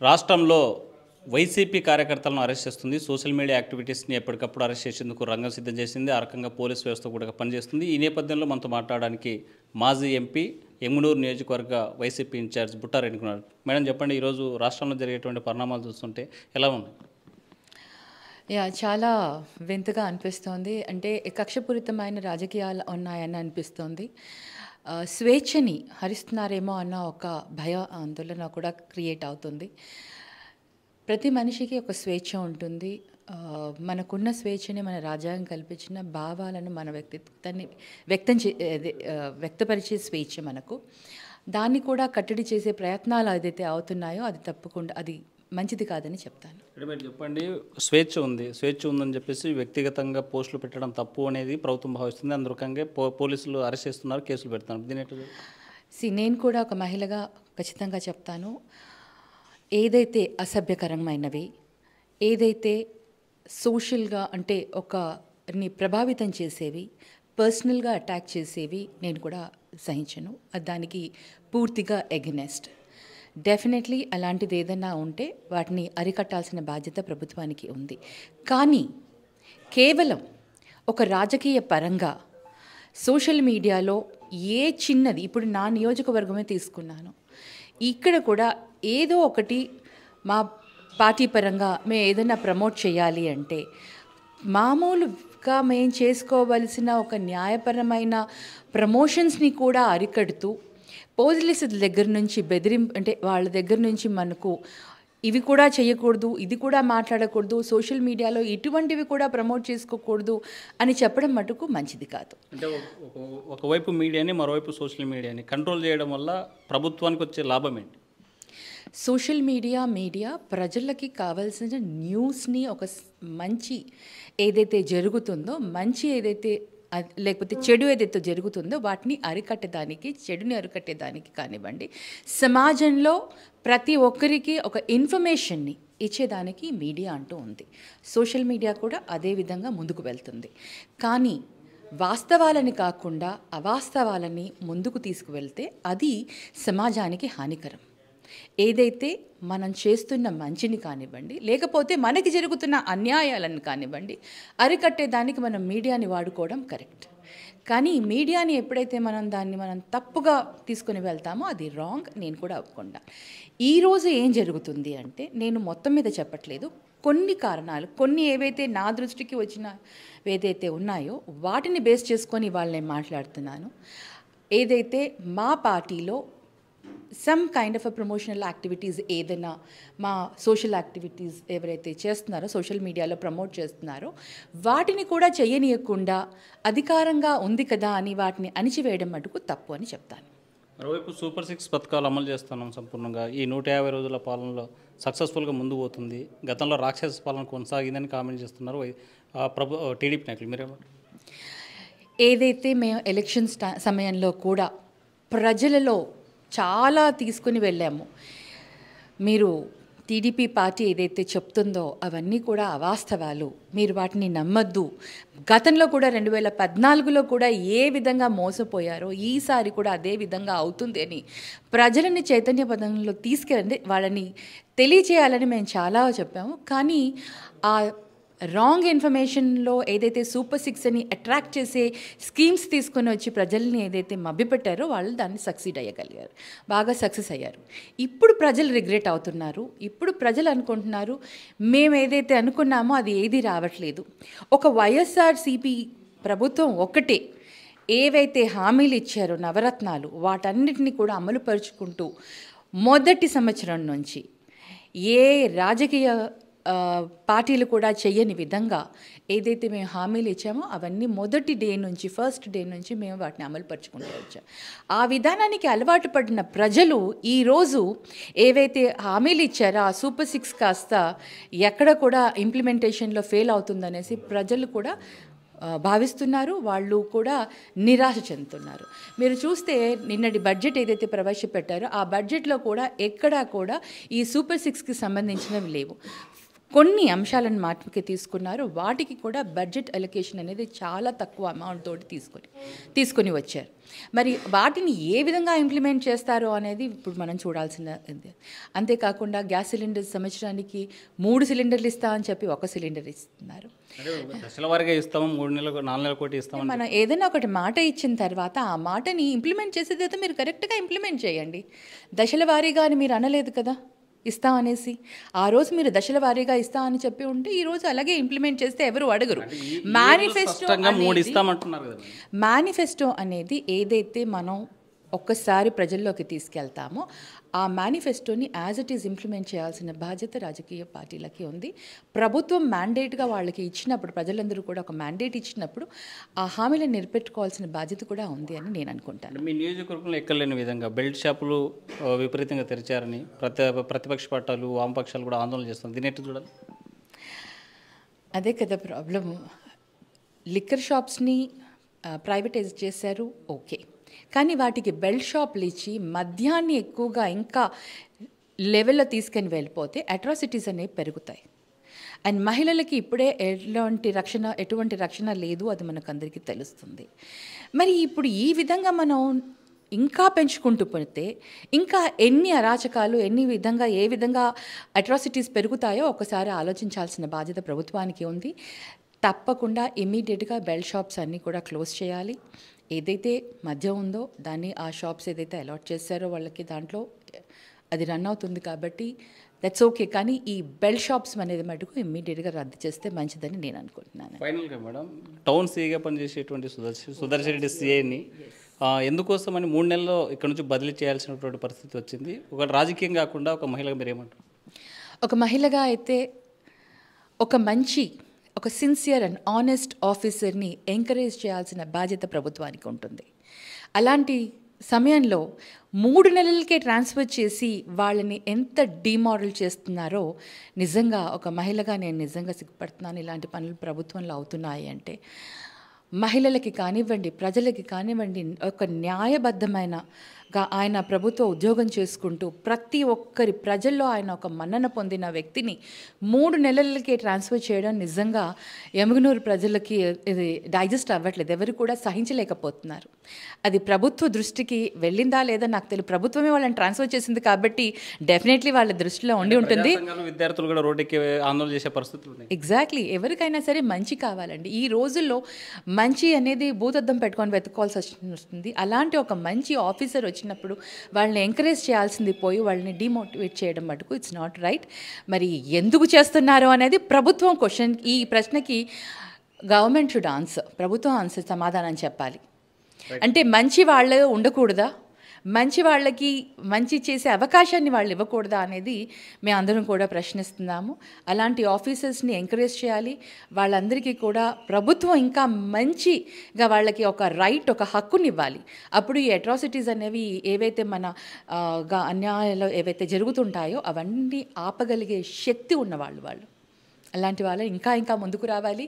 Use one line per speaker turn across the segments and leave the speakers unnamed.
రాష్ట్రంలో వైసీపీ కార్యకర్తలను అరెస్ట్ చేస్తుంది. సోషల్ మీడియా యాక్టివిటీస్ని ఎప్పటికప్పుడు అరెస్ట్ చేసేందుకు రంగం సిద్ధం చేసింది. ఆ రకంగా పోలీస్ వ్యవస్థ కూడా పనిచేస్తుంది. ఈ నేపథ్యంలో మనతో మాట్లాడడానికి మాజీ ఎంపీ ఎమ్మిగనూరు నియోజకవర్గ వైసీపీ ఇన్ఛార్జ్ బుట్టా రేణుకున్నారు. మేడం చెప్పండి, ఈరోజు రాష్ట్రంలో జరిగేటువంటి పరిణామాలు చూస్తుంటే ఎలా ఉన్నాయి?
చాలా వింతగా అనిపిస్తోంది. అంటే కక్షపూరితమైన రాజకీయాలు ఉన్నాయని అనిపిస్తోంది. స్వేచ్ఛని హరిస్తున్నారేమో అన్న ఒక భయ ఆందోళన కూడా క్రియేట్ అవుతుంది. ప్రతి మనిషికి ఒక స్వేచ్ఛ ఉంటుంది. మనకున్న స్వేచ్ఛని మన రాజ్యాంగం కల్పించిన భావాలను మన వ్యక్తిత్వాన్ని వ్యక్తపరిచే స్వేచ్ఛ మనకు. దాన్ని కూడా కట్టడి చేసే ప్రయత్నాలు ఏదైతే అవుతున్నాయో అది తప్పకుండా అది మంచిది కాదని చెప్తాను.
అంటే మీరు చెప్పండి, స్వేచ్ఛ ఉందని చెప్పేసి వ్యక్తిగతంగా పోస్టులు పెట్టడం తప్పు అనేది ప్రభుత్వం భావిస్తుంది. అందురకంగా పోలీసులు అరెస్ట్ చేస్తున్నారు, కేసులు పెడుతున్నారు. దీని
నేను కూడా ఒక మహిళగా ఖచ్చితంగా చెప్తాను, ఏదైతే అసభ్యకరమైనవి, ఏదైతే సోషల్గా అంటే ఒకరిని ప్రభావితం చేసేవి, పర్సనల్గా అటాక్ చేసేవి నేను కూడా సహించను. దానికి పూర్తిగా ఎగెనెస్ట్. డెఫినెట్లీ అలాంటిది ఏదైనా ఉంటే వాటిని అరికట్టాల్సిన బాధ్యత ప్రభుత్వానికి ఉంది. కానీ కేవలం ఒక రాజకీయ పరంగా సోషల్ మీడియాలో ఏ చిన్నది, ఇప్పుడు నా నియోజకవర్గమే తీసుకున్నాను, ఇక్కడ కూడా ఏదో ఒకటి మా పార్టీ పరంగా మేము ఏదైనా ప్రమోట్ చేయాలి అంటే మామూలుగా మేము చేసుకోవలసిన ఒక న్యాయపరమైన ప్రమోషన్స్ని కూడా అరికడుతూ పోలీసుల దగ్గర నుంచి అంటే వాళ్ళ దగ్గర నుంచి మనకు ఇవి కూడా చేయకూడదు, ఇది కూడా మాట్లాడకూడదు, సోషల్ మీడియాలో ఇటువంటివి కూడా ప్రమోట్ చేసుకోకూడదు అని చెప్పడం మటుకు మంచిది కాదు.
అంటే ఒకవైపు మీడియాని, మరోవైపు సోషల్ మీడియాని కంట్రోల్ చేయడం వల్ల ప్రభుత్వానికి వచ్చే లాభం ఏంటి?
సోషల్ మీడియా ప్రజలకి కావాల్సిన న్యూస్ని ఒక మంచి ఏదైతే జరుగుతుందో, మంచి ఏదైతే లేకపోతే చెడు ఏదైతే జరుగుతుందో వాటిని అరికట్టేదానికి, చెడుని అరికట్టేదానికి కానివ్వండి, సమాజంలో ప్రతి ఒక్కరికి ఒక ఇన్ఫర్మేషన్ని ఇచ్చేదానికి మీడియా అంటూ ఉంది. సోషల్ మీడియా కూడా అదే విధంగా ముందుకు వెళ్తుంది. కానీ వాస్తవాలని కాకుండా అవాస్తవాలని ముందుకు తీసుకువెళ్తే అది సమాజానికి హానికరం. ఏదైతే మనం చేస్తున్న మంచిని కానివ్వండి, లేకపోతే మనకి జరుగుతున్న అన్యాయాలను కానివ్వండి, అరికట్టేదానికి మనం మీడియాని వాడుకోవడం కరెక్ట్. కానీ మీడియాని ఎప్పుడైతే మనం తప్పుగా తీసుకుని వెళ్తామో అది రాంగ్. నేను కూడా ఒప్పుకుంటా. ఈరోజు ఏం జరుగుతుంది అంటే, నేను మొత్తం మీద చెప్పట్లేదు, కొన్ని కారణాలు, కొన్ని ఏవైతే నా దృష్టికి వచ్చిన ఏదైతే ఉన్నాయో వాటిని బేస్ చేసుకొని ఇవాళ నేను మాట్లాడుతున్నాను. ఏదైతే మా పార్టీలో some kind of promotional activities ఏదైనా మా సోషల్ యాక్టివిటీస్ ఎవరైతే చేస్తున్నారో, సోషల్ మీడియాలో ప్రమోట్ చేస్తున్నారో వాటిని కూడా చేయనీయకుండా అధికారంగా ఉంది కదా అని వాటిని అణిచివేయడం మటుకు తప్పు అని చెప్తాను.
మరోవైపు సూపర్ 6 పథకాలు అమలు చేస్తున్నాం సంపూర్ణంగా. ఈ 150 రోజుల పాలనలో సక్సెస్ఫుల్గా ముందుకు పోతుంది. గతంలో రాక్షస పాలన కొనసాగిందని కామెంట్ చేస్తున్నారు టీడీపీ నాయకులు. మీరేమంటారు?
ఏదైతే మేము ఎలక్షన్ సమయంలో కూడా ప్రజలలో చాలా తీసుకుని వెళ్ళాము. మీరు టీడీపీ పార్టీ ఏదైతే చెప్తుందో అవన్నీ కూడా అవాస్తవాలు, మీరు వాటిని నమ్మద్దు. గతంలో కూడా 2014లో కూడా ఏ విధంగా మోసపోయారో ఈసారి కూడా అదే విధంగా అవుతుంది అని ప్రజలని చైతన్య పదంలో తీసుకెళ్ళి వాళ్ళని తెలియచేయాలని మేము చాలా చెప్పాము. కానీ ఆ రాంగ్ ఇన్ఫర్మేషన్లో ఏదైతే సూపర్ 6 అని అట్రాక్ట్ చేసే స్కీమ్స్ తీసుకొని వచ్చి ప్రజల్ని ఏదైతే మభ్యపెట్టారో వాళ్ళు దాన్ని సక్సీడ్ అయ్యగలిగారు, బాగా సక్సెస్ అయ్యారు. ఇప్పుడు ప్రజలు రిగ్రెట్ అవుతున్నారు. ఇప్పుడు ప్రజలు అనుకుంటున్నారు మేము ఏదైతే అనుకున్నామో అది ఏది రావట్లేదు. ఒక వైఎస్ఆర్సీపీ ప్రభుత్వం ఒక్కటే ఏవైతే హామీలు ఇచ్చారో నవరత్నాలు వాటన్నిటిని కూడా అమలుపరుచుకుంటూ మొదటి సంవత్సరం నుంచి ఏ రాజకీయ పార్టీలు కూడా చెయ్యని విధంగా ఏదైతే మేము హామీలు ఇచ్చామో అవన్నీ ఫస్ట్ డే నుంచి మేము వాటిని అమలుపరుచుకుంటూ వచ్చాం. ఆ విధానానికి అలవాటు పడిన ప్రజలు ఈరోజు ఏవైతే హామీలు ఇచ్చారో ఆ సూపర్ 6 కాస్త ఎక్కడ కూడా ఇంప్లిమెంటేషన్లో ఫెయిల్ అవుతుందనేసి ప్రజలు కూడా భావిస్తున్నారు. వాళ్ళు కూడా నిరాశ చెందుతున్నారు. మీరు చూస్తే నిన్నటి బడ్జెట్ ఏదైతే ప్రవేశపెట్టారో ఆ బడ్జెట్లో కూడా ఎక్కడా కూడా ఈ సూపర్ 6కి సంబంధించినవి లేవు. కొన్ని అంశాలను మాటకి తీసుకున్నారు. వాటికి కూడా బడ్జెట్ అలొకేషన్ అనేది చాలా తక్కువ అమౌంట్ తోటి తీసుకొని వచ్చారు. మరి వాటిని ఏ విధంగా ఇంప్లిమెంట్ చేస్తారో అనేది ఇప్పుడు మనం చూడాల్సింది. అంతేకాకుండా గ్యాస్ సిలిండర్ సంవత్సరానికి 3 సిలిండర్లు ఇస్తా అని చెప్పి 1 సిలిండర్ ఇస్తున్నారు.
దశల వారీగా ఇస్తాము, 3 నెలలకు 4 నెలల కోటి ఇస్తాము.
మనం ఏదైనా ఒకటి మాట ఇచ్చిన తర్వాత ఆ మాటని ఇంప్లిమెంట్ చేసేదైతే మీరు కరెక్ట్గా ఇంప్లిమెంట్ చేయండి. దశల వారీగా అని మీరు అనలేదు కదా ఇస్తా అనేసి. ఆ రోజు మీరు దశల వారీగా ఇస్తా అని చెప్పి ఉంటే ఈ రోజు అలాగే ఇంప్లిమెంట్ చేస్తే ఎవరు అడగరు. మేనిఫెస్టో అనేది ఏదైతే మనం ఒక్కసారి ప్రజల్లోకి తీసుకెళ్తామో ఆ మేనిఫెస్టోని యాజ్ ఇట్ ఈజ్ ఇంప్లిమెంట్ చేయాల్సిన బాధ్యత రాజకీయ పార్టీలకి ఉంది. ప్రభుత్వం మ్యాండేట్గా వాళ్ళకి ఇచ్చినప్పుడు, ప్రజలందరూ కూడా ఒక మ్యాండేట్ ఇచ్చినప్పుడు ఆ హామీలను నిలబెట్టుకోవాల్సిన బాధ్యత కూడా ఉంది అని నేను అనుకుంటాను.
మీ నియోజకవర్గంలో ఎక్కలేని విధంగా బెల్ట్ షాపులు విపరీతంగా తెరిచారని ప్రతిపక్ష పట్టాలు, వామపక్షాలు కూడా ఆందోళన చేస్తుంది. దీన్ని ఎట్లా చూడాలి?
అదే కదా ప్రాబ్లము. లిక్కర్ షాప్స్ని ప్రైవేటైజ్ చేశారు, ఓకే. కానీ వాటికి బెల్ట్ షాప్లు ఇచ్చి మద్యాన్ని ఎక్కువగా ఇంకా లెవెల్లో తీసుకొని వెళ్ళిపోతే అట్రాసిటీస్ అనేవి పెరుగుతాయి. అండ్ మహిళలకి ఇప్పుడే ఎటువంటి రక్షణ లేదు, అది మనకు అందరికీ తెలుస్తుంది. మరి ఇప్పుడు ఈ విధంగా మనం ఇంకా పెంచుకుంటూ పోతే ఇంకా ఎన్ని అరాచకాలు, ఏ విధంగా అట్రాసిటీస్ పెరుగుతాయో ఒకసారి ఆలోచించాల్సిన బాధ్యత ప్రభుత్వానికి ఉంది. తప్పకుండా ఇమీడియట్గా బెల్ట్ షాప్స్ అన్నీ కూడా క్లోజ్ చేయాలి. ఏదైతే మద్యం ఉందో దాన్ని ఆ షాప్స్ ఏదైతే అలాట్ చేశారో వాళ్ళకి దాంట్లో అది రన్ అవుతుంది కాబట్టి దట్స్ ఓకే. కానీ ఈ బెల్ట్ షాప్స్ అనేది మటుకు ఇమ్మీడియట్గా రద్దు చేస్తే మంచిదని నేను అనుకుంటున్నాను.
ఫైనల్గా మేడం, టౌన్ సీఏగా పనిచేసేటువంటి సుదర్శన్ రెడ్డి సీఏని ఎందుకోసమని 3 నెలల్లో ఇక్కడ నుంచి బదిలీ చేయాల్సినటువంటి పరిస్థితి వచ్చింది? ఒక రాజకీయం కాకుండా ఒక మహిళగా మీరు ఏమంటారు?
ఒక మహిళగా అయితే ఒక సిన్సియర్ అండ్ ఆనెస్ట్ ఆఫీసర్ని ఎంకరేజ్ చేయాల్సిన బాధ్యత ప్రభుత్వానికి ఉంటుంది. అలాంటి సమయంలో 3 నెలలకే ట్రాన్స్ఫర్ చేసి వాళ్ళని ఎంత డిమారల్ చేస్తున్నారో నిజంగా ఒక మహిళగా నేను నిజంగా సిగ్గుపడుతున్నాను. ఇలాంటి పనులు ప్రభుత్వంలో అవుతున్నాయి అంటే మహిళలకి కానివ్వండి, ప్రజలకి కానివ్వండి, ఒక న్యాయబద్ధమైనగా ఆయన ప్రభుత్వ ఉద్యోగం చేసుకుంటూ ప్రతి ఒక్కరి ప్రజల్లో ఆయన ఒక మన్నన పొందిన వ్యక్తిని 3 నెలలకే ట్రాన్స్ఫర్ చేయడం నిజంగా ఎమగనూరు ప్రజలకి ఇది డైజెస్ట్ అవ్వట్లేదు. ఎవరు కూడా సహించలేకపోతున్నారు. అది ప్రభుత్వ దృష్టికి వెళ్ళిందా లేదా నాకు తెలియదు. ప్రభుత్వమే వాళ్ళని ట్రాన్స్ఫర్ చేసింది కాబట్టి డెఫినెట్లీ వాళ్ళ దృష్టిలో ఉండి ఉంటుంది.
విద్యార్థులు కూడా రోడ్డుకి ఆందోళన చేసే పరిస్థితులు ఉన్నాయి.
ఎగ్జాక్ట్లీ. ఎవరికైనా సరే మంచి కావాలండి. ఈ రోజుల్లో మంచి అనేది భూతద్దం పెట్టుకొని వెతుక్కోవాల్సి వస్తుంది. అలాంటి ఒక మంచి ఆఫీసర్ వచ్చినప్పుడు వాళ్ళని ఎంకరేజ్ చేయాల్సింది పోయి వాళ్ళని డిమోటివేట్ చేయడం మటుకు ఇట్స్ నాట్ రైట్. మరి ఎందుకు చేస్తున్నారు అనేది ప్రభుత్వం ఈ ప్రశ్నకి గవర్నమెంట్ షుడ్ ఆన్సర్. ప్రభుత్వం సమాధానం చెప్పాలి. అంటే మంచి వాళ్ళు ఉండకూడదా? మంచి వాళ్ళకి మంచి చేసే అవకాశాన్ని వాళ్ళు ఇవ్వకూడదా అనేది మేము అందరం కూడా ప్రశ్నిస్తున్నాము. అలాంటి ఆఫీసర్స్ని ఎంకరేజ్ చేయాలి. వాళ్ళందరికీ కూడా ప్రభుత్వం ఇంకా మంచిగా వాళ్ళకి ఒక రైట్, ఒక హక్కుని ఇవ్వాలి. అప్పుడు ఈ అట్రాసిటీస్ అనేవి ఏవైతే మన అన్యాయాలు ఏవైతే జరుగుతుంటాయో అవన్నీ ఆపగలిగే శక్తి ఉన్నవాళ్ళు వాళ్ళు. అలాంటి వాళ్ళు ఇంకా ముందుకు రావాలి.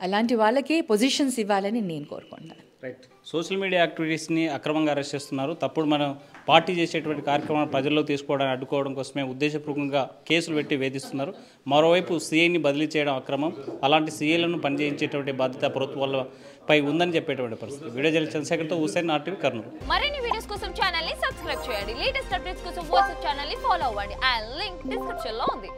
అలాంటి వాళ్ళకే పొజిషన్స్ ఇవ్వాలని నేను కోరుకుంటాను.
రైట్. సోషల్ మీడియా యాక్టివిటీస్ని అక్రమంగా అరెస్ట్ చేస్తున్నారు. తప్పుడు మనం పార్టీ చేసేటువంటి కార్యక్రమాలు ప్రజల్లో తీసుకోవడానికి అడ్డుకోవడం కోసమే ఉద్దేశపూర్వకంగా కేసులు పెట్టి వేధిస్తున్నారు. మరోవైపు సీఐని బదిలీ చేయడం అక్రమం. అలాంటి సీఐలను పనిచేయించేటువంటి బాధ్యత ప్రభుత్వాలపై ఉందని చెప్పేటువంటి పరిస్థితి. వీడియో జర్నలిస్ట్ చంద్రశేఖర్తో హుసేన్, RTV, కర్నూలు.
మరిన్ని వీడియోస్ కోసం ఛానల్ ని సబ్స్క్రైబ్ చేయండి. లేటెస్ట్ అప్డేట్స్ కోసం వాట్సాప్ ఛానల్ ని ఫాలో అవ్వండి. ఆ లింక్ డిస్క్రిప్షన్ లో ఉంది.